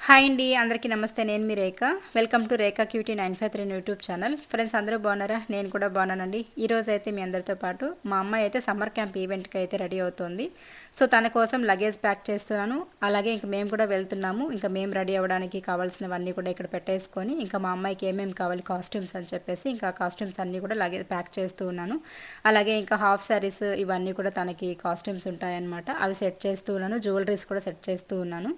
Hi అండి, అందరికీ నమస్తే. నేను మీ Rekha. Welcome to Rekha cutie 953 YouTube channel. Friends, అందరూ బాగున్నారా? నేను కూడా బాగున్నానండి. ఈరోజు అయితే మీ అందరితో పాటు మా అమ్మాయి అయితే సమ్మర్ క్యాంప్ ఈవెంట్కి అయితే రెడీ అవుతుంది. సో తన కోసం లగేజ్ ప్యాక్ చేస్తున్నాను. అలాగే ఇంక మేము కూడా వెళ్తున్నాము. ఇంకా మేము రెడీ అవ్వడానికి కావాల్సినవన్నీ కూడా ఇక్కడ పెట్టేసుకొని, ఇంకా మా అమ్మాయికి ఏమేమి కావాలి కాస్ట్యూమ్స్ అని చెప్పేసి ఇంకా కాస్ట్యూమ్స్ అన్నీ కూడా లగేజ్ ప్యాక్ చేస్తూ ఉన్నాను. అలాగే ఇంకా హాఫ్ శారీస్ ఇవన్నీ కూడా తనకి కాస్ట్యూమ్స్ ఉంటాయన్నమాట. అవి సెట్ చేస్తూ ఉన్నాను. జ్యువెలరీస్ కూడా సెట్ చేస్తూ ఉన్నాను.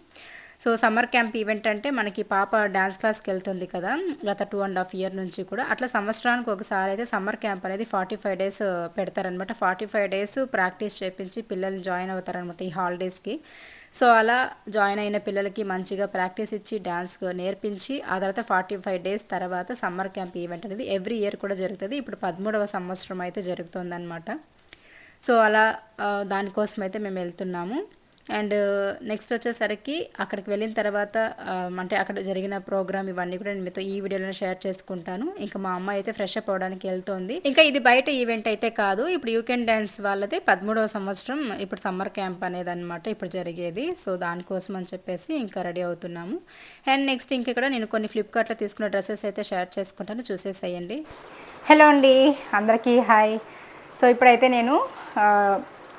సో సమ్మర్ క్యాంప్ ఈవెంట్ అంటే మనకి పాప డ్యాన్స్ క్లాస్కి వెళ్తుంది కదా, గత 2.5 years నుంచి కూడా. అట్లా సంవత్సరానికి ఒకసారి అయితే సమ్మర్ క్యాంప్ అనేది 45 days పెడతారనమాట. 45 days ప్రాక్టీస్ చేయించి పిల్లల్ని జాయిన్ అవుతారనమాట ఈ హాలిడేస్కి. సో అలా జాయిన్ అయిన పిల్లలకి మంచిగా ప్రాక్టీస్ ఇచ్చి డ్యాన్స్ నేర్పించి ఆ తర్వాత 45 days తర్వాత సమ్మర్ క్యాంప్ ఈవెంట్ అనేది ఎవ్రీ ఇయర్ కూడా జరుగుతుంది. ఇప్పుడు 13వ సంవత్సరం అయితే జరుగుతుందన్నమాట. సో అలా దానికోసం అయితే మేము వెళ్తున్నాము. అండ్ నెక్స్ట్ వచ్చేసరికి అక్కడికి వెళ్ళిన తర్వాత అంటే అక్కడ జరిగిన ప్రోగ్రామ్ ఇవన్నీ కూడా నేను మీతో ఈ వీడియోలో షేర్ చేసుకుంటాను. ఇంకా మా అమ్మ అయితే ఫ్రెష్ అప్ అవడానికి వెళ్తుంది. ఇంకా ఇది బయట ఈవెంట్ అయితే కాదు, ఇప్పుడు యూ కెన్ డ్యాన్స్ వాళ్ళది 13వ సంవత్సరం ఇప్పుడు సమ్మర్ క్యాంప్ అనేది అనమాట ఇప్పుడు జరిగేది. సో దానికోసం అని చెప్పేసి ఇంకా రెడీ అవుతున్నాము. అండ్ నెక్స్ట్ ఇంక ఇక్కడ నేను కొన్ని ఫ్లిప్కార్ట్లో తీసుకున్న డ్రెస్సెస్ అయితే షేర్ చేసుకుంటాను, చూసేసేయండి. హలో అండి, అందరికీ హాయ్. సో ఇప్పుడైతే నేను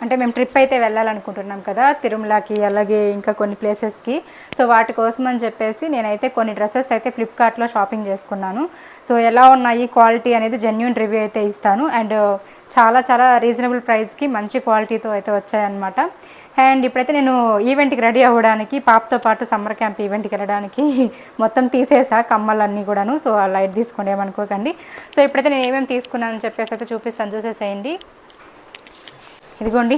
అంటే మేము ట్రిప్ అయితే వెళ్ళాలనుకుంటున్నాం కదా తిరుమలకి, అలాగే ఇంకా కొన్ని ప్లేసెస్కి. సో వాటి కోసం అని చెప్పేసి నేనైతే కొన్ని డ్రెస్సెస్ అయితే ఫ్లిప్కార్ట్లో షాపింగ్ చేసుకున్నాను. సో ఎలా ఉన్నాయి క్వాలిటీ అనేది జెన్యూన్ రివ్యూ అయితే ఇస్తాను. అండ్ చాలా చాలా రీజనబుల్ ప్రైస్కి మంచి క్వాలిటీతో అయితే వచ్చాయన్నమాట. అండ్ ఇప్పుడైతే నేను ఈవెంట్కి రెడీ అవ్వడానికి పాపతో పాటు సమ్మర్ క్యాంప్ ఈవెంట్కి వెళ్ళడానికి మొత్తం తీసేసా కమ్మలన్నీ కూడాను. సో ఆ లైట్ తీసుకోండి, ఏమనుకోకండి. సో ఇప్పుడైతే నేను ఏమేమి తీసుకున్నానని చెప్పేసి అయితే చూపిస్తాను, చూసేసేయండి. ఇదిగోండి.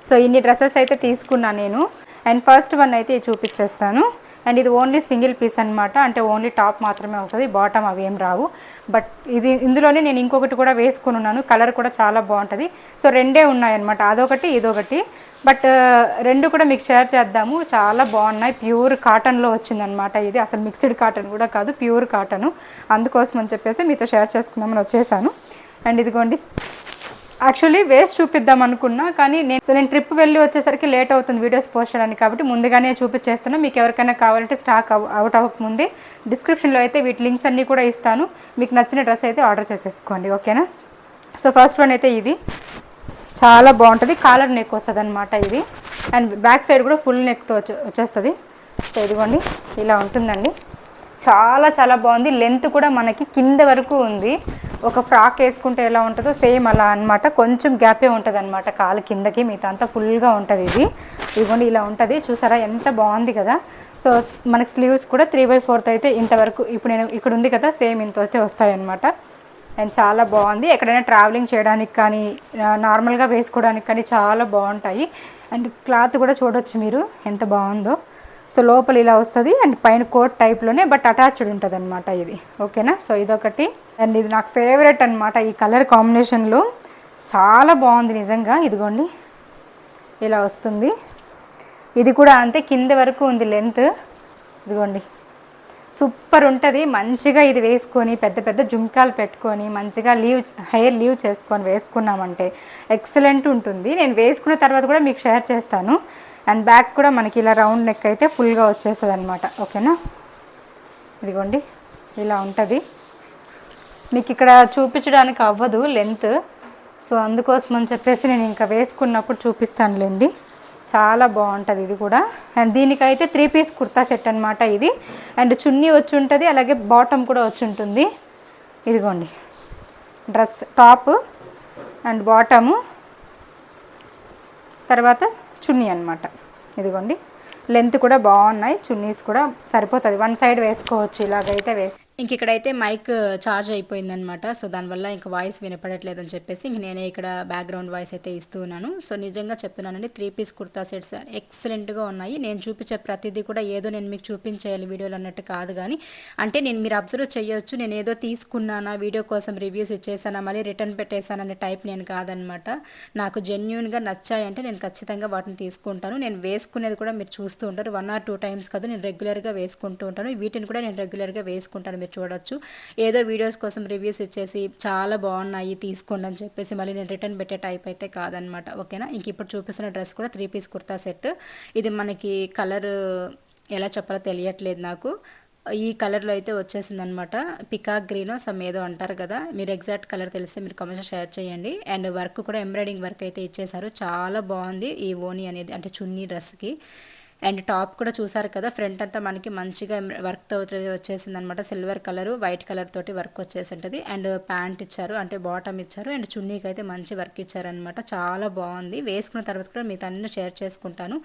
సో ఇన్ని డ్రెస్సెస్ అయితే తీసుకున్నాను నేను. అండ్ ఫస్ట్ వన్ అయితే చూపించేస్తాను. అండ్ ఇది ఓన్లీ సింగిల్ పీస్ అనమాట, అంటే ఓన్లీ టాప్ మాత్రమే వస్తుంది, బాటమ్ అవి ఏం రావు. బట్ ఇందులోనే నేను ఇంకొకటి కూడా వేసుకుని ఉన్నాను, కలర్ కూడా చాలా బాగుంటుంది. సో రెండే ఉన్నాయన్నమాట, అదొకటి ఇదొకటి. బట్ రెండు కూడా మీకు షేర్ చేద్దాము, చాలా బాగున్నాయి. ప్యూర్ కాటన్లో వచ్చిందనమాట ఇది, అసలు మిక్స్డ్ కాటన్ కూడా కాదు, ప్యూర్ కాటను. అందుకోసం అని చెప్పేసి మీతో షేర్ చేసుకుందామని వచ్చేసాను. అండ్ ఇదిగోండి, యాక్చువల్లీ వేస్ట్ చూపిద్దాం అనుకున్నా, కానీ నేను ట్రిప్ వెళ్ళి వచ్చేసరికి లేట్ అవుతుంది వీడియోస్ పోస్ట్ చేయడానికి, కాబట్టి ముందుగానే చూపించేస్తాను. మీకు ఎవరికైనా కావాలంటే స్టాక్ అవుట్ అవ్వకముందే డిస్క్రిప్షన్లో అయితే వీటి లింక్స్ అన్నీ కూడా ఇస్తాను. మీకు నచ్చిన డ్రెస్ అయితే ఆర్డర్ చేసేసుకోండి, ఓకేనా. సో ఫస్ట్ వన్ అయితే ఇది చాలా బాగుంటుంది, కాలర్ నెక్ వస్తుంది అనమాట ఇది. అండ్ బ్యాక్ సైడ్ కూడా ఫుల్ నెక్తో వచ్చేస్తుంది. సో ఇదిగోండి, ఇలా ఉంటుందండి. చాలా చాలా బాగుంది. లెంత్ కూడా మనకి కింద వరకు ఉంది. ఒక ఫ్రాక్ వేసుకుంటే ఎలా ఉంటుందో సేమ్ అలా అనమాట. కొంచెం గ్యాపే ఉంటుంది అనమాట కాలు కిందకి, మిగతా అంతా ఫుల్గా ఉంటుంది ఇది. ఇదిగోండి, ఇలా ఉంటుంది. చూసారా ఎంత బాగుంది కదా. సో మనకి స్లీవ్స్ కూడా 3/4 అయితే ఇంతవరకు, ఇప్పుడు నేను ఇక్కడ ఉంది కదా, సేమ్ ఇంత అయితే వస్తాయన్నమాట. అండ్ చాలా బాగుంది. ఎక్కడైనా ట్రావెలింగ్ చేయడానికి కానీ నార్మల్గా వేసుకోవడానికి కానీ చాలా బాగుంటాయి. అండ్ క్లాత్ కూడా చూడొచ్చు మీరు ఎంత బాగుందో. సో లోపల ఇలా వస్తుంది, అండ్ పైన కోట్ టైప్లోనే బట్ అటాచ్డ్ ఉంటుంది అనమాట ఇది, ఓకేనా. సో ఇదొకటి. అండ్ ఇది నాకు ఫేవరెట్ అనమాట, ఈ కలర్ కాంబినేషన్లో చాలా బాగుంది నిజంగా. ఇదిగోండి, ఇలా వస్తుంది. ఇది కూడా అంతే, కింద వరకు ఉంది లెంత్. ఇదిగోండి, సూపర్ ఉంటుంది. మంచిగా ఇది వేసుకొని పెద్ద పెద్ద జుంకాలు పెట్టుకొని మంచిగా హెయిర్ లీవ్ చేసుకొని వేసుకున్నామంటే ఎక్సలెంట్ ఉంటుంది. నేను వేసుకున్న తర్వాత కూడా మీకు షేర్ చేస్తాను. అండ్ బ్యాక్ కూడా మనకి ఇలా రౌండ్ నెక్ అయితే ఫుల్గా వచ్చేస్తుంది అనమాట, ఓకేనా. ఇదిగోండి, ఇలా ఉంటుంది. మీకు ఇక్కడ చూపించడానికి అవ్వదు లెంత్, సో అందుకోసం అని చెప్పేసి నేను ఇంకా వేసుకున్నప్పుడు చూపిస్తానులేండి. చాలా బాగుంటుంది ఇది కూడా. అండ్ దీనికైతే 3 piece కుర్తా సెట్ అనమాట ఇది. అండ్ చున్నీ వచ్చి ఉంటుంది, అలాగే బాటమ్ కూడా వచ్చి ఉంటుంది. ఇదిగోండి, డ్రెస్ టాప్ అండ్ బాటము, తర్వాత చున్నీ అనమాట. ఇదిగోండి, లెంత్ కూడా బాగున్నాయి, చున్నీస్ కూడా సరిపోతుంది, వన్ సైడ్ వేసుకోవచ్చు, ఇలాగైతే ఇంక ఇక్కడైతే మైక్ ఛార్జ్ అయిపోయిందనమాట. సో దానివల్ల ఇంక వాయిస్ వినపడట్లేదని చెప్పేసి ఇంక నేనే ఇక్కడ బ్యాక్గ్రౌండ్ వాయిస్ అయితే ఇస్తున్నాను. సో నిజంగా చెప్తున్నానండి, 3 piece కుర్తా సెట్స్ ఎక్సలెంట్గా ఉన్నాయి. నేను చూపించే ప్రతిదీ కూడా ఏదో నేను మీకు చూపించేయాలి వీడియోలు అన్నట్టు కాదు, కానీ అంటే మీరు అబ్జర్వ్ చేయొచ్చు, నేను ఏదో తీసుకున్నానా వీడియో కోసం రివ్యూస్ ఇచ్చేసానా మళ్ళీ రిటర్న్ పెట్టేసాననే టైప్ నేను కాదనమాట. నాకు జెన్యూన్గా నచ్చాయంటే నేను ఖచ్చితంగా వాటిని తీసుకుంటాను. నేను వేసుకునేది కూడా మీరు చూస్తూ ఉంటారు, 1 or 2 times కదా నేను రెగ్యులర్గా వేసుకుంటూ ఉంటాను. వీటిని కూడా నేను రెగ్యులర్గా వేసుకుంటాను, మీరు చూడొచ్చు. ఏదో వీడియోస్ కోసం రివ్యూస్ ఇచ్చేసి చాలా బాగున్నాయి తీసుకోండి అని చెప్పేసి మళ్ళీ నేను రిటర్న్ పెట్టే టైప్ అయితే కాదనమాట, ఓకేనా. ఇంక ఇప్పుడు చూపిస్తున్న డ్రెస్ కూడా 3 piece కుర్తా సెట్. ఇది మనకి కలర్ ఎలా చెప్పాలో తెలియట్లేదు నాకు. ఈ కలర్‌లో అయితే వచ్చేసిందనమాట. పికాక్ గ్రీనో సమ్ ఏదో అంటారు కదా! మీరు ఎగ్జాక్ట్ కలర్ తెలిస్తే మీరు కామెంట్స్‌లో షేర్ చేయండి. అండ్ వర్క్ కూడా ఎంబ్రాయిడింగ్ వర్క్ అయితే ఇచ్చేసారు. చాలా బాగుంది ఈ ఓణి అనేది, అంటే చున్నీ డ్రెస్‌కి. అండ్ టాప్ కూడా చూసారు కదా, ఫ్రంట్ అంతా మనకి మంచిగా వర్క్తో వచ్చేసింది అనమాట. సిల్వర్ కలర్ వైట్ కలర్ తోటి వర్క్ వచ్చేసి ఉంటుంది. అండ్ ప్యాంట్ ఇచ్చారు, అంటే బాటమ్ ఇచ్చారు. అండ్ చున్నీకి అయితే మంచి వర్క్ ఇచ్చారనమాట. చాలా బాగుంది. వేసుకున్న తర్వాత కూడా మీతో అన్ని షేర్ చేసుకుంటాను.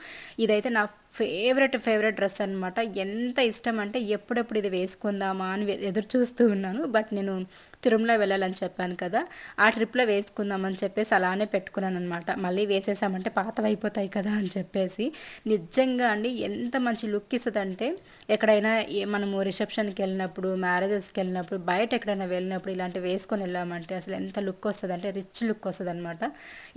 ఇదైతే నా ఫేవరెట్ డ్రెస్ అనమాట. ఎంత ఇష్టం అంటే ఎప్పుడెప్పుడు ఇది వేసుకుందామా అని ఎదురు చూస్తూ ఉన్నాను. బట్ నేను తిరుమల వెళ్ళాలని చెప్పాను కదా, ఆ ట్రిప్లో వేసుకుందామని చెప్పేసి అలానే పెట్టుకున్నాను అనమాట. మళ్ళీ వేసేసామంటే పాతవైపోతాయి కదా అని చెప్పేసి. నిజంగా అండి ఎంత మంచి లుక్ ఇస్తుందంటే, ఎక్కడైనా మనము రిసెప్షన్కి వెళ్ళినప్పుడు, మ్యారేజెస్కి వెళ్ళినప్పుడు, బయట ఎక్కడైనా వెళ్ళినప్పుడు ఇలాంటివి వేసుకొని వెళ్ళామంటే అసలు ఎంత లుక్ వస్తుంది అంటే రిచ్ లుక్ వస్తుంది అనమాట.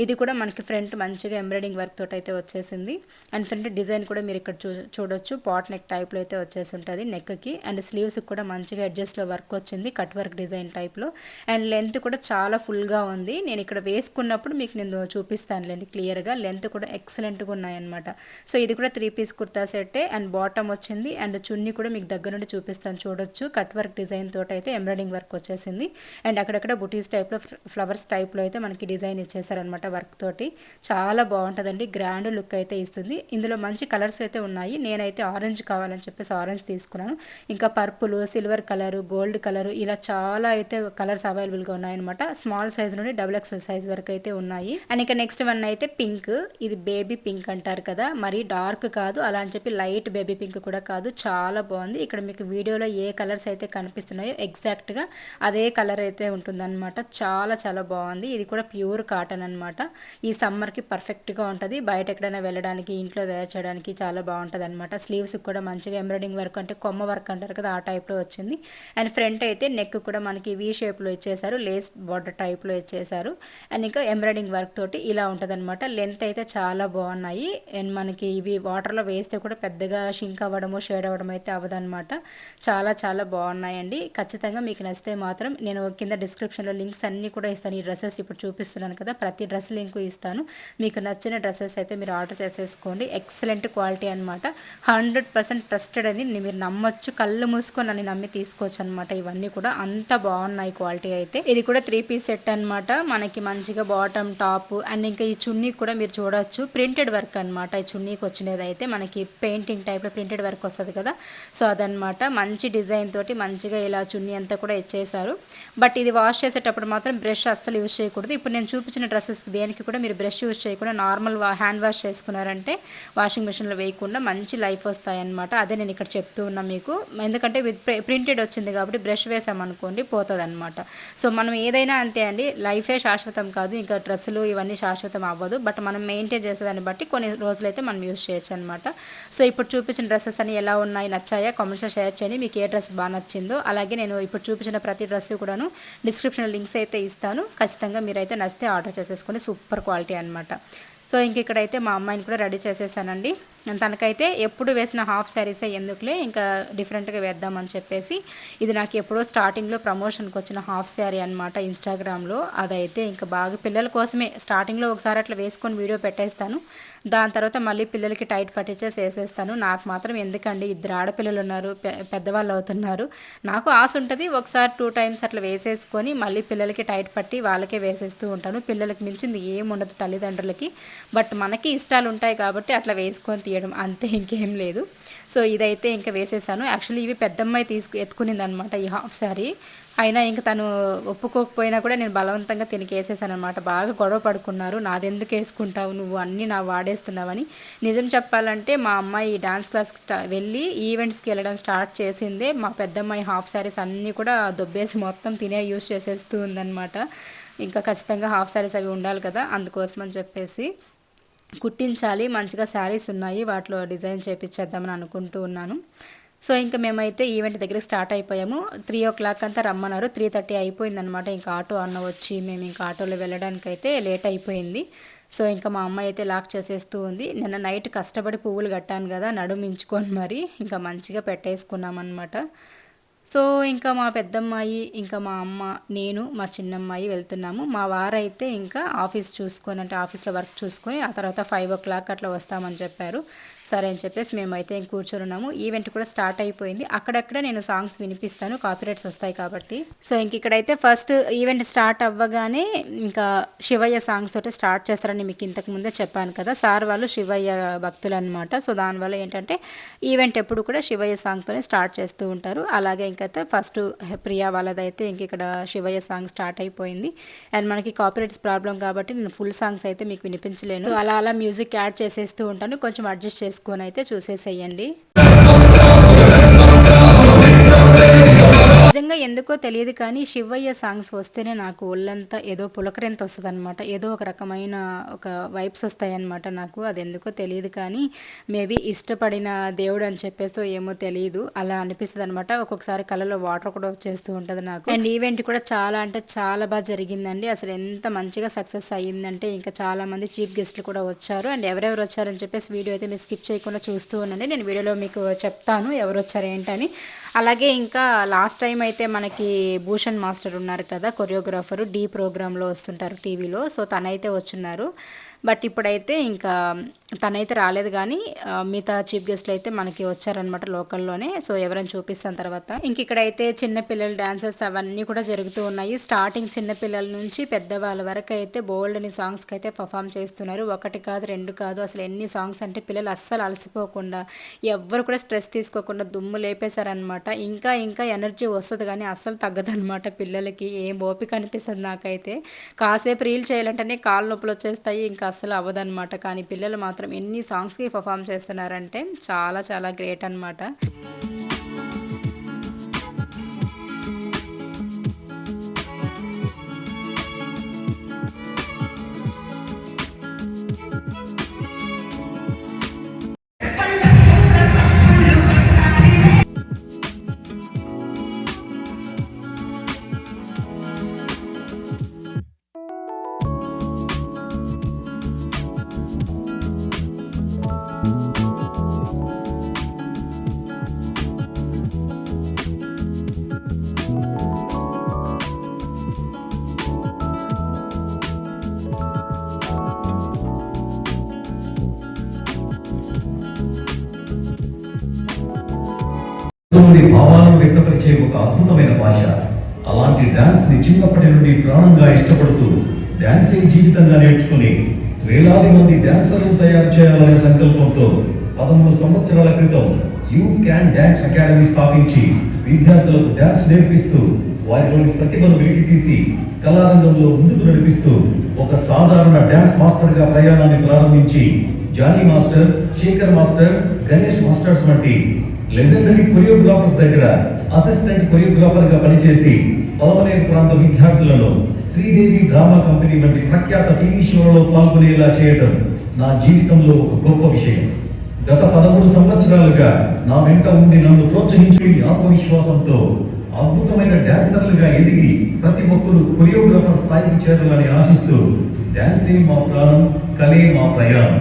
ఇది కూడా మనకి ఫ్రంట్ మంచిగా ఎంబ్రాయిడింగ్ వర్క్ తోటి అయితే వచ్చేసింది. అండ్ ఫ్రంట్ డిజైన్ కూడా మీరు ఇక్కడ చూడొచ్చు. పాట్ నెక్ టైప్లో అయితే వచ్చేసి ఉంటుంది నెక్కి. అండ్ స్లీవ్స్కి కూడా మంచిగా అడ్జస్ట్లో వర్క్ వచ్చింది, కట్ వర్క్ డిజైన్ టైప్లో. అండ్ లెంత్ కూడా చాలా ఫుల్గా ఉంది. నేను ఇక్కడ వేసుకున్నప్పుడు మీకు నేను చూపిస్తానులేండి క్లియర్గా. లెంత్ కూడా ఎక్సలెంట్గా ఉన్నాయన్నమాట. సో ఇది కూడా 3 పీస్ కుర్తా సెట్టే. అండ్ బాటమ్ వచ్చింది. అండ్ చున్నీ కూడా మీకు దగ్గర నుండి చూపిస్తాను చూడొచ్చు. కట్ వర్క్ డిజైన్ తోటి అయితే ఎంబ్రాయిడింగ్ వర్క్ వచ్చేసింది. అండ్ అక్కడక్కడ బుటీస్ టైప్లో ఫ్లవర్స్ టైప్లో అయితే మనకి డిజైన్ ఇచ్చేసారనమాట వర్క్ తోటి. చాలా బాగుంటుందండి, గ్రాండ్ లుక్ అయితే ఇస్తుంది. ఇందులో మంచి కలర్స్ అయితే ఉన్నాయి. నేనైతే ఆరెంజ్ కావాలని చెప్పేసి ఆరెంజ్ తీసుకున్నాను. ఇంకా purple, silver colour, gold colour, ఇలా చాలా అయితే కలర్స్ అవైలబుల్గా ఉన్నాయన్నమాట. స్మాల్ సైజ్ నుండి XXL సైజ్ వరకు అయితే ఉన్నాయి. అండ్ ఇక నెక్స్ట్ వన్ అయితే పింక్. ఇది బేబీ పింక్ అంటారు కదా, మరి డార్క్ కాదు, అలా అని చెప్పి లైట్ బేబీ పింక్ కూడా కాదు. చాలా బాగుంది. ఇక్కడ మీకు వీడియోలో ఏ కలర్స్ అయితే కనిపిస్తున్నాయో ఎగ్జాక్ట్గా అదే కలర్ అయితే ఉంటుందన్నమాట. చాలా చాలా బాగుంది. ఇది కూడా ప్యూర్ కాటన్ అనమాట. ఈ సమ్మర్కి పర్ఫెక్ట్గా ఉంటుంది. బయట ఎక్కడైనా వెళ్ళడానికి, ఇంట్లో వేర్ చేయడానికి చాలా బాగుంటుంది అనమాట. స్లీవ్స్ కూడా మంచిగా ఎంబ్రాయిడింగ్ వర్క్, అంటే కొమ్మ వర్క్ అంటారు కదా, ఆ టైప్లో వచ్చింది. అండ్ ఫ్రంట్ అయితే నెక్ కూడా మనకి వీ షేప్లో ఇచ్చేసారు, లేస్ బార్డర్ టైప్లో ఇచ్చేసారు. అండ్ ఇంకా ఎంబ్రాయిడింగ్ వర్క్ తోటి ఇలా ఉంటుంది అనమాట. లెంత్ అయితే చాలా బాగున్నాయి. అండ్ మనకి ఇవి వాటర్లో వేస్తే కూడా పెద్దగా షింక్ అవ్వడము, షేడ్ అవ్వడం అయితే అవ్వదన్నమాట. చాలా చాలా బాగున్నాయండి. ఖచ్చితంగా మీకు నచ్చితే మాత్రం నేను కింద డిస్క్రిప్షన్లో లింక్స్ అన్నీ కూడా ఇస్తాను. ఈ డ్రెస్సెస్ ఇప్పుడు చూపిస్తున్నాను కదా, ప్రతి డ్రెస్ లింక్ ఇస్తాను. మీకు నచ్చిన డ్రెస్సెస్ అయితే మీరు ఆర్డర్ చేసేసుకోండి. ఎక్సలెంట్ క్వాలిటీ అనమాట. 100% ట్రస్టెడ్ అని మీరు నమ్మొచ్చు. కళ్ళు మూసుకొని నన్ను నమ్మి తీసుకోవచ్చు అనమాట. ఇవన్నీ కూడా అంత బాగున్నాయి క్వాలిటీ అయితే. ఇది కూడా 3 పీస్ సెట్ అనమాట. మనకి మంచిగా బాటమ్, టాప్ అండ్ ఇంకా ఈ చున్నీ కూడా మీరు చూడొచ్చు. ప్రింటెడ్ వర్క్ అనమాట. ఈ చున్నీకి వచ్చినది అయితే మనకి పెయింటింగ్ టైప్లో ప్రింటెడ్ వర్క్ వస్తుంది కదా, సో అదనమాట. మంచి డిజైన్ తోటి మంచిగా ఇలా చున్నీ అంతా కూడా ఇచ్చేసారు. బట్ ఇది వాష్ చేసేటప్పుడు మాత్రం బ్రష్ అస్సలు యూజ్ చేయకూడదు. ఇప్పుడు నేను చూపించిన డ్రెస్సెస్ దేనికి కూడా మీరు బ్రష్ యూజ్ చేయకుండా నార్మల్ హ్యాండ్ వాష్ చేసుకున్నారంటే, వాషింగ్ మిషన్లో వేయకుండా మంచి లైఫ్ వస్తాయన్నమాట. అదే నేను ఇక్కడ చెప్తూ ఉన్నా మీకు. ఎందుకంటే విత్ ప్రింటెడ్ వచ్చింది కాబట్టి బ్రష్ వేసామనుకోండి పోతుంది అనమాట. సో మనం ఏదైనా అంతే అండి, లైఫే శాశ్వతం కాదు, ఇంకా డ్రెస్సులు ఇవన్నీ శాశ్వతం అవ్వదు. బట్ మనం మెయింటైన్ చేసేదాన్ని బట్టి కొన్ని రోజులైతే మనం యూజ్ చేయొచ్చు అనమాట. సో ఇప్పుడు చూపించిన డ్రెస్సెస్ అని ఎలా ఉన్నాయి, నచ్చాయా, కామెంట్స్లో షేర్ చేయండి. మీకు ఏ డ్రెస్ బాగా నచ్చిందో. అలాగే నేను ఇప్పుడు చూపించిన ప్రతి డ్రెస్ కూడాను డిస్క్రిప్షన్లో లింక్స్ అయితే ఇస్తాను. ఖచ్చితంగా మీరైతే నచ్చితే ఆర్డర్ చేసేసుకొని. సూపర్ క్వాలిటీ అనమాట. సో ఇంక ఇక్కడైతే మా అమ్మాయిని కూడా రెడీ చేసేసానండి. తనకైతే ఎప్పుడు వేసిన హాఫ్ శారీసే ఎందుకులే, ఇంకా డిఫరెంట్గా వేద్దామని చెప్పేసి, ఇది నాకు ఎప్పుడో స్టార్టింగ్లో ప్రమోషన్కి వచ్చిన హాఫ్ శారీ అనమాట ఇన్స్టాగ్రామ్లో. అదైతే ఇంకా బాగా పిల్లల కోసమే స్టార్టింగ్లో ఒకసారి అట్లా వేసుకొని వీడియో పెట్టేస్తాను. దాని తర్వాత మళ్ళీ పిల్లలకి టైట్ పట్టించేసి వేసేస్తాను. నాకు మాత్రం ఎందుకండి, 2 ఆడపిల్లలు ఉన్నారు, పెద్దవాళ్ళు అవుతున్నారు. నాకు ఆశ ఉంటుంది ఒకసారి 2 టైమ్స్ అట్లా వేసేసుకొని మళ్ళీ పిల్లలకి టైట్ పట్టి వాళ్ళకే వేసేస్తూ ఉంటాను. పిల్లలకి మించింది ఏముండదు తల్లిదండ్రులకి. బట్ మనకి ఇష్టాలు ఉంటాయి కాబట్టి అట్లా వేసుకొని తీయడం అంతే, ఇంకేం లేదు. సో ఇదైతే ఇంకా వేసేసాను. యాక్చువల్లీ ఇవి పెద్దమ్మాయి ఎత్తుకునింది అనమాట ఈ హాఫ్ శారీ. అయినా ఇంకా తను ఒప్పుకోకపోయినా కూడా నేను బలవంతంగా తినికి వేసేసాను అనమాట. బాగా గొడవ పడుకున్నారు, నాదెందుకు వేసుకుంటావు నువ్వు, అన్నీ నా వాడేస్తున్నావని. నిజం చెప్పాలంటే మా అమ్మాయి డాన్స్ క్లాస్కి వెళ్ళి ఈవెంట్స్కి వెళ్ళడం స్టార్ట్ చేసిందే మా పెద్దమ్మాయి హాఫ్ శారీస్ అన్నీ కూడా దొబ్బేసి మొత్తం తినే యూజ్ చేసేస్తూ ఉందన్నమాట. ఇంకా ఖచ్చితంగా హాఫ్ శారీస్ అవి ఉండాలి కదా, అందుకోసం అని చెప్పేసి కుట్టించాలి. మంచిగా శారీస్ ఉన్నాయి, వాటిలో డిజైన్ చేపించేద్దామని అనుకుంటూ ఉన్నాను. సో ఇంకా మేమైతే ఈవెంట్ దగ్గర స్టార్ట్ అయిపోయాము. 3 o'clock అంతా రమ్మన్నారు. 3:30 అయిపోయిందనమాట. ఇంకా ఆటో అన్న వచ్చి మేము ఇంకా ఆటోలో వెళ్ళడానికైతే లేట్ అయిపోయింది. సో ఇంకా మా అమ్మాయి అయితే లాక్ చేసేస్తూ ఉంది. నిన్న నైట్ కష్టపడి పువ్వులు కట్టాను కదా, నడుమించుకొని మరి ఇంకా మంచిగా పెట్టేసుకున్నాం అనమాట. సో ఇంకా మా పెద్దమ్మాయి, ఇంకా మా అమ్మ, నేను, మా చిన్నమ్మాయి వెళ్తున్నాము. మా వారైతే ఇంకా ఆఫీస్ చూసుకొని, అంటే ఆఫీస్లో వర్క్ చూసుకొని ఆ తర్వాత 5 o'clock అట్లా వస్తామని చెప్పారు. సరే అని చెప్పేసి మేమైతే కూర్చొని ఉన్నాము. ఈవెంట్ కూడా స్టార్ట్ అయిపోయింది. అక్కడక్కడ నేను సాంగ్స్ వినిపిస్తాను, కాపీరైట్స్ వస్తాయి కాబట్టి. సో ఇంక ఇక్కడైతే ఫస్ట్ ఈవెంట్ స్టార్ట్ అవ్వగానే ఇంకా శివయ్య సాంగ్స్ తోటి స్టార్ట్ చేస్తారని మీకు ఇంతకు ముందే చెప్పాను కదా. సార్ వాళ్ళు శివయ్య భక్తులు అనమాట. సో దానివల్ల ఏంటంటే ఈవెంట్ ఎప్పుడు కూడా శివయ్య సాంగ్తోనే స్టార్ట్ చేస్తూ ఉంటారు. అలాగే ఇంకైతే ఫస్ట్ ప్రియా వాళ్ళదైతే ఇంక ఇక్కడ శివయ్య సాంగ్ స్టార్ట్ అయిపోయింది. అండ్ మనకి కాపీరైట్స్ ప్రాబ్లం కాబట్టి నేను ఫుల్ సాంగ్స్ అయితే మీకు వినిపించలేను. అలా అలా మ్యూజిక్ యాడ్ చేసేస్తూ ఉంటాను. కొంచెం అడ్జస్ట్ చేసుకొని అయితే చూసేసేయండి. నిజంగా ఎందుకో తెలియదు కానీ శివయ్య సాంగ్స్ వస్తేనే నాకు ఒళ్ళంతా ఏదో పులకరింత వస్తుంది అనమాట. ఏదో ఒక రకమైన ఒక వైబ్స్ వస్తాయి అనమాట నాకు. అది ఎందుకో తెలియదు కానీ మేబీ ఇష్టపడిన దేవుడు అని చెప్పేసి ఏమో తెలియదు, అలా అనిపిస్తుంది అనమాట. ఒక్కొక్కసారి కళ్ళలో వాటర్ కూడా వచ్చేస్తూ ఉంటుంది నాకు. అండ్ ఈవెంట్ కూడా చాలా అంటే చాలా బాగా జరిగిందండి. అసలు ఎంత మంచిగా సక్సెస్ అయ్యిందంటే ఇంకా చాలా మంది చీఫ్ గెస్ట్లు కూడా వచ్చారు. అండ్ ఎవరెవరు వచ్చారని చెప్పేసి వీడియో అయితే మీరు స్కిప్ చేయకుండా చూస్తూ ఉండండి. నేను వీడియోలో మీకు చెప్తాను ఎవరు వచ్చారు ఏంటని. అలాగే ఇంకా లాస్ట్ టైం అయితే మనకి భూషణ్ మాస్టర్ ఉన్నారు కదా, కొరియోగ్రాఫరు, డి ప్రోగ్రాంలో వస్తుంటారు టీవీలో. సో తనైతే వచ్చున్నారు. బట్ ఇప్పుడైతే ఇంకా తనైతే రాలేదు కానీ మిగతా చీఫ్ గెస్ట్లు అయితే మనకి వచ్చారనమాట లోకల్లోనే. సో ఎవరైనా చూపిస్తాను తర్వాత. ఇంక ఇక్కడైతే చిన్నపిల్లల డాన్సెస్ అవన్నీ కూడా జరుగుతూ ఉన్నాయి. స్టార్టింగ్ చిన్నపిల్లల నుంచి పెద్దవాళ్ళ వరకు అయితే బోల్డ్ అని సాంగ్స్కి అయితే పర్ఫామ్ చేస్తున్నారు. ఒకటి కాదు రెండు కాదు, అసలు ఎన్ని సాంగ్స్ అంటే పిల్లలు అస్సలు అలసిపోకుండా ఎవ్వరు కూడా స్ట్రెస్ తీసుకోకుండా దుమ్ము లేపేశారనమాట. ఇంకా ఇంకా ఎనర్జీ వస్తుంది కానీ అస్సలు తగ్గదనమాట పిల్లలకి. ఏం ఓపిక అనిపిస్తుంది నాకైతే. కాసేపు రీల్ చేయాలంటేనే కాళ్ళు నొప్పులు వచ్చేస్తాయి, ఇంకా అస్సలు అవ్వదనమాట. కానీ పిల్లలు మాత్రం ఎన్ని సాంగ్స్కి పర్ఫామ్ చేస్తున్నారంటే చాలా చాలా గ్రేట్ అనమాట. భావాలను వ్యక్తపరిచే ఒక అద్భుతమైన భాష. అలాంటి డాన్స్ ని చిన్నప్పటి నుండి ప్రాణంగా ఇష్టపడుతూ డాన్సే జీవితంగా నేర్చుకుని వేలాది మంది డాన్సర్లను తయారు చేయాలనే సంకల్పంతో 13 సంవత్సరాల క్రితం యూ క్యాన్ డాన్స్ అకాడమీ స్థాపించి విద్యార్థులకు డాన్స్ నేర్పిస్తూ వారిలోని ప్రతిభను వెలికి తీసి కళారంగంలో ముందుకు నడిపిస్తూ ఒక సాధారణ డాన్స్ మాస్టర్ గా ప్రయాణాన్ని ప్రారంభించి Johnny master, Sekhar master, Ganesh masters వంటి లెజెండరీ కొరియోగ్రాఫర్స్ దగ్గర అసిస్టెంట్ కొరియోగ్రాఫర్ గా పనిచేసి పలమనేరు ప్రాంత విద్యార్థులను శ్రీదేవి డ్రామా కంపెనీ వంటి ప్రఖ్యాత టీవీ షోలలో పాల్గొనేలా చేయడం నా జీవితంలో ఒక గొప్ప విషయం. గత 13 సంవత్సరాలుగా నా వెంట ఉండి నన్ను ప్రోత్సహించి ఆత్మవిశ్వాసంతో అద్భుతమైన డాన్సర్లుగా ఎదిగి ప్రతి ఒక్కరూ కొరియోగ్రాఫర్ స్థాయికి చేరాలని ఆశిస్తూ డాన్సే మా ప్రాణం, కలే మా ప్రయాణం.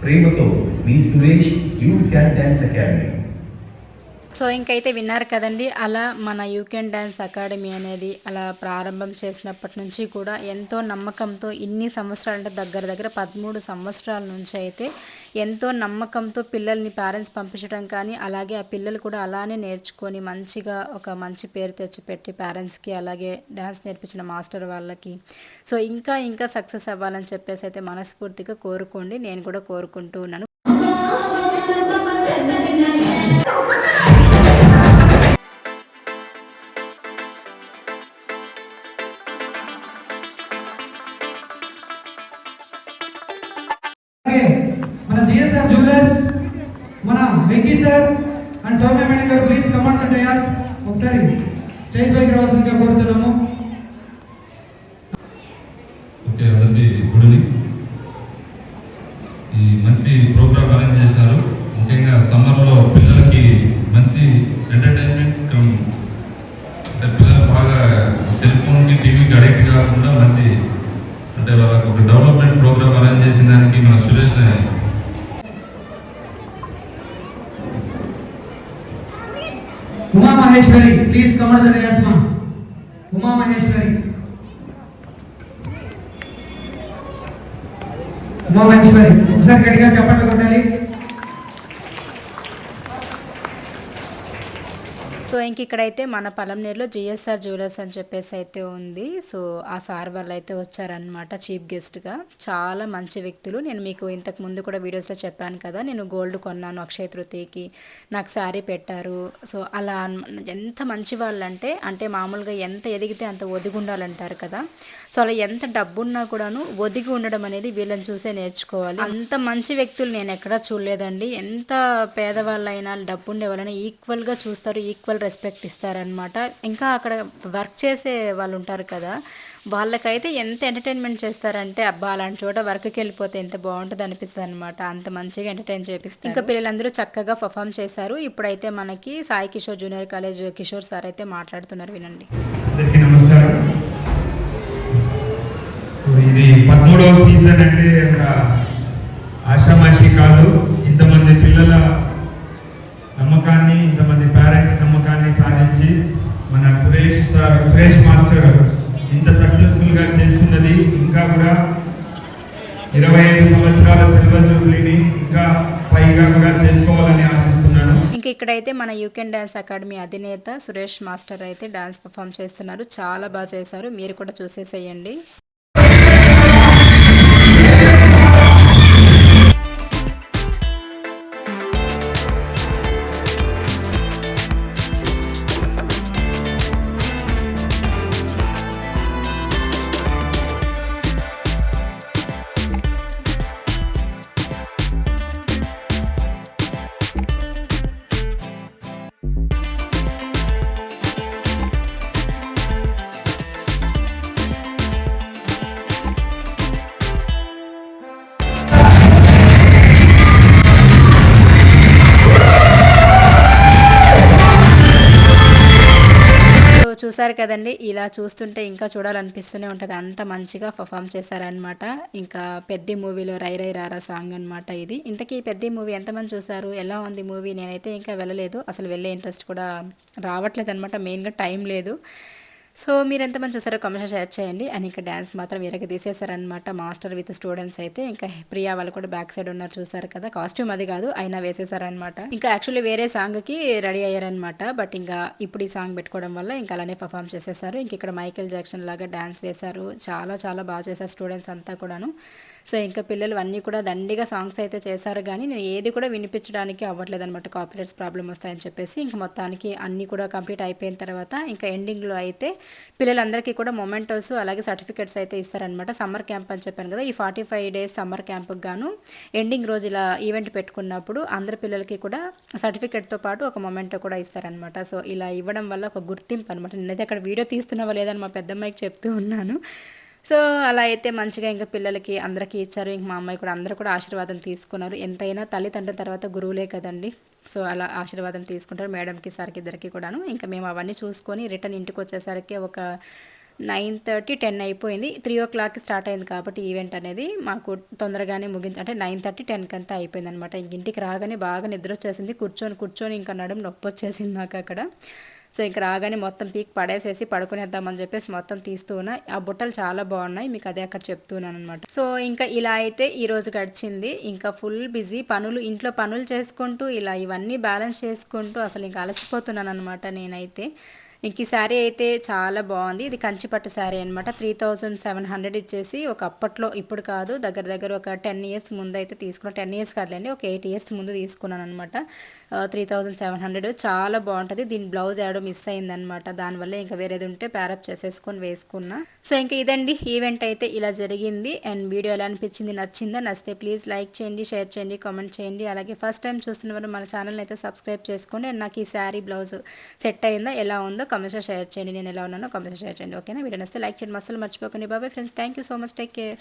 ప్రేమతో మీ Suresh, you can dance academy. So ఇంకైతే విన్నారు కదండి, అలా మన యూ కెన్ డాన్స్ అకాడమీ అనేది అలా ప్రారంభం చేసినప్పటి నుంచి కూడా ఎంతో నమ్మకంతో ఇన్ని సంవత్సరాలు అంటే దగ్గర 13 సంవత్సరాల నుంచి అయితే ఎంతో నమ్మకంతో పిల్లల్ని పేరెంట్స్ పంపించడం కానీ అలాగే ఆ పిల్లలు కూడా అలానే నేర్చుకొని మంచిగా ఒక మంచి పేరు తెచ్చిపెట్టి పేరెంట్స్కి అలాగే డ్యాన్స్ నేర్పించిన మాస్టర్ వాళ్ళకి సో ఇంకా ఇంకా సక్సెస్ అవ్వాలని చెప్పేసి అయితే మనస్ఫూర్తిగా కోరుకోండి. నేను కూడా కోరుకుంటూ ఉన్నాను. మన జిఎస్ఆర్ జ్యువెలర్స్, మన Venky sir and Soumya madam గారు please come on the dais. ఒకసారి స్టేజ్ పైకి రావాల్సిందిగా కోరుతున్నాము. ఓకే, అందరికీ గుడ్ ఈవినింగ్. ఈ మంచి ప్రోగ్రామ్ అరేంజ్ చేశారు. ముఖ్యంగా సమ్మర్లో పిల్లలకి మంచి ఎంటర్టైన్మెంట్, అంటే పిల్లలు బాగా సెల్ ఫోన్కి టీవీకి అడిక్ట్ కాకుండా మంచి అంటే వాళ్ళకి ఒక డెవలప్మెంట్ ప్రోగ్రామ్ అరేంజ్ చేసిన దానికి మన Suresh Uma Maheshwari please come on the dais. మా ఉమా మహేశ్వరి, ఉమా మహేశ్వరి ఒకసారి గట్టిగా చప్పట్లు కొట్టాలి. సో ఇంక ఇక్కడైతే మన పలంనేరులో జిఎస్ఆర్ జ్యువెలర్స్ అని చెప్పేసి అయితే ఉంది. సో ఆ సార్ వాళ్ళు అయితే వచ్చారనమాట చీఫ్ గెస్ట్గా. చాలా మంచి వ్యక్తులు. నేను మీకు ఇంతకు ముందు కూడా వీడియోస్లో చెప్పాను కదా, నేను గోల్డ్ కొన్నాను అక్షయ తృతీయకి, నాకు శారీ పెట్టారు. సో అలా ఎంత మంచి వాళ్ళు అంటే మామూలుగా ఎంత ఎదిగితే అంత ఒదిగి ఉండాలంటారు కదా. సో అలా ఎంత డబ్బున్నా కూడాను ఒదిగి ఉండడం అనేది వీళ్ళని చూసే నేర్చుకోవాలి. అంత మంచి వ్యక్తులు నేను ఎక్కడా చూడలేదండి. ఎంత పేదవాళ్ళైనా డబ్బుండే వాళ్ళైనా ఈక్వల్గా చూస్తారు, ఈక్వల్ రెస్పెక్ట్ ఇస్తారనమాట. ఇంకా అక్కడ వర్క్ చేసే వాళ్ళు ఉంటారు కదా, వాళ్ళకైతే ఎంత ఎంటర్టైన్మెంట్ చేస్తారంటే అబ్బా అలాంటి చోట వర్క్కి వెళ్ళిపోతే ఎంత బాగుంటుంది అనిపిస్తుంది అనమాట. అంత మంచిగా ఎంటర్టైన్ చేపిస్తారు. ఇంకా పిల్లలందరూ చక్కగా పర్ఫామ్ చేశారు. ఇప్పుడైతే మనకి Sai Kishore junior college Kishore sir అయితే మాట్లాడుతున్నారు, వినండి. అందరికీ నమస్కారం. ఇది 13వ సీజన్ అంటే ఒక ఆషామాషి కాదు. ఇంతమంది పిల్లల నమ్మకాన్ని, ఇంతమంది పేరెంట్స్ నమ్మకాన్ని సాధించి మన సురేష్ మాస్టర్ ఇంత సక్సెస్ఫుల్ గా చేస్తున్నది. ఇంకా కూడా 25 సంవత్సరాల సిల్వర్ జూబ్లీని ఇంకా పైగా కూడా చేసుకోవాలని ఆశిస్తున్నాను. ఇంకా ఇక్కడైతే మన యూకెన్ డ్యాన్స్ అకాడమీ అధినేత సురేష్ మాస్టర్ అయితే డ్యాన్స్ పర్ఫామ్ చేస్తున్నారు. చాలా బాగా చేశారు, మీరు కూడా చూసేసేయండి. చూసారు కదండి, ఇలా చూస్తుంటే ఇంకా చూడాలనిపిస్తూనే ఉంటుంది. అంత మంచిగా పర్ఫామ్ చేశారనమాట. ఇంకా పెద్ద మూవీలో రై రై రారా సాంగ్ అనమాట ఇది. ఇంతకీ పెద్ద మూవీ ఎంతమంది చూసారు, ఎలా ఉంది మూవీ? నేనైతే ఇంకా వెళ్ళలేదు, అసలు వెళ్ళే ఇంట్రెస్ట్ కూడా రావట్లేదు అనమాట. మెయిన్గా టైం లేదు. సో మీరు ఎంతమంది చూసారో కామెంట్ షేర్ చేయండి. అండ్ ఇంకా డ్యాన్స్ మాత్రం వీరకి తీసేశారనమాట మాస్టర్ విత్ స్టూడెంట్స్ అయితే. ఇంకా ప్రియా వాళ్ళు కూడా బ్యాక్ సైడ్ ఉన్నారు, చూసారు కదా. కాస్ట్యూమ్ అది కాదు, అయినా వేసేసారనమాట. ఇంకా యాక్చువల్లీ వేరే సాంగ్కి రెడీ అయ్యారనమాట. బట్ ఇంకా ఇప్పుడు ఈ సాంగ్ పెట్టుకోవడం వల్ల ఇంకా అలానే పర్ఫామ్ చేసేసారు. ఇంక ఇక్కడ మైకేల్ జాక్సన్ లాగా డ్యాన్స్ వేశారు. చాలా చాలా బాగా చేశారు స్టూడెంట్స్ అంతా కూడాను. సో ఇంకా పిల్లలు అన్నీ కూడా దండిగా సాంగ్స్ అయితే చేశారు, కానీ నేను ఏది కూడా వినిపించడానికి అవ్వట్లేదు అనమాట, కాపీరైట్స్ ప్రాబ్లం వస్తాయని చెప్పేసి. ఇంకా మొత్తానికి అన్నీ కూడా కంప్లీట్ అయిపోయిన తర్వాత ఇంకా ఎండింగ్లో అయితే పిల్లలందరికీ కూడా మొమెంటోస్ అలాగే సర్టిఫికేట్స్ అయితే ఇస్తారనమాట. సమ్మర్ క్యాంప్ అని చెప్పాను కదా, ఈ 45 days సమ్మర్ క్యాంప్కి గాను ఎండింగ్ రోజు ఇలా ఈవెంట్ పెట్టుకున్నప్పుడు అందరి పిల్లలకి కూడా సర్టిఫికేట్తో పాటు ఒక మొమెంటో కూడా ఇస్తారనమాట. సో ఇలా ఇవ్వడం వల్ల ఒక గుర్తింపు అనమాట. నేనైతే అక్కడ వీడియో తీస్తున్నావా లేదని మా పెద్దమ్మాయికి చెప్తూ ఉన్నాను. సో అలా అయితే మంచిగా ఇంకా పిల్లలకి అందరికీ ఇచ్చారు. ఇంక మా అమ్మాయి కూడా అందరూ కూడా ఆశీర్వాదం తీసుకున్నారు. ఎంతైనా తల్లిదండ్రుల తర్వాత గురువులే కదండి. సో అలా ఆశీర్వాదం తీసుకుంటారు మేడంకి సార్కి ఇద్దరికి కూడాను. ఇంకా మేము అవన్నీ చూసుకొని రిటర్న్ ఇంటికి వచ్చేసరికి ఒక 9:30, 10 అయిపోయింది. 3 o'clock స్టార్ట్ అయింది కాబట్టి ఈవెంట్ అనేది మాకు తొందరగానే అంటే 9:30, 10 కంతా అయిపోయింది అనమాట. ఇంక ఇంటికి రాగానే బాగా నిద్ర వచ్చేసింది. కూర్చొని ఇంకా నడుము నొప్పి వచ్చేసింది నాకు అక్కడ. సో ఇంక రాగానే మొత్తం పీక్ పడేసేసి పడుకునేద్దామని చెప్పేసి మొత్తం తీస్తూ ఉన్నా. ఆ బుట్టలు చాలా బాగున్నాయి, మీకు అదే అక్కడ చెప్తున్నాను అనమాట. సో ఇంకా ఇలా అయితే ఈరోజు గడిచింది. ఇంకా ఫుల్ బిజీ పనులు, ఇంట్లో పనులు చేసుకుంటూ ఇలా ఇవన్నీ బ్యాలెన్స్ చేసుకుంటూ అసలు ఇంకా అలసిపోతున్నాను అనమాట నేనైతే. ఇంక ఈ శారీ అయితే చాలా బాగుంది. ఇది కంచిపట్టు శారీ అనమాట. 3700 ఇచ్చేసి ఒక అప్పట్లో, ఇప్పుడు కాదు, దగ్గర ఒక 10 years ముందు అయితే తీసుకున్నాను. 10 years కాదులేండి, ఒక 8 years ముందు తీసుకున్నాను అనమాట. 3700 చాలా బాగుంటుంది. దీని బ్లౌజ్ యాడో మిస్ అయిందనమాట, దానివల్ల ఇంకా వేరేది ఉంటే ప్యారప్ చేసేసుకొని వేసుకున్నా. సో ఇంకా ఇదండి ఈవెంట్ అయితే ఇలా జరిగింది. అండ్ వీడియో ఎలా అనిపించింది, నచ్చిందా? నచ్చితే ప్లీజ్ లైక్ చేయండి, షేర్ చేయండి, కామెంట్ చేయండి. అలాగే ఫస్ట్ టైం చూస్తున్నవారు మన ఛానల్ని అయితే సబ్స్క్రైబ్ చేసుకోండి. అండ్ నాకు ఈ శారీ బ్లౌజ్ సెట్ అయిందా, ఎలా ఉందో కామెంట్స్ షేర్ చేయండి. నేను ఎలా ఉన్నానో కామెంట్స్ షేర్ చేయండి. ఓకేనా? వీడియో నచ్చితే లైక్ చేయండి, అస్సలు మర్చిపోకండి. బాబాయ్ friends, thank you so much, take care.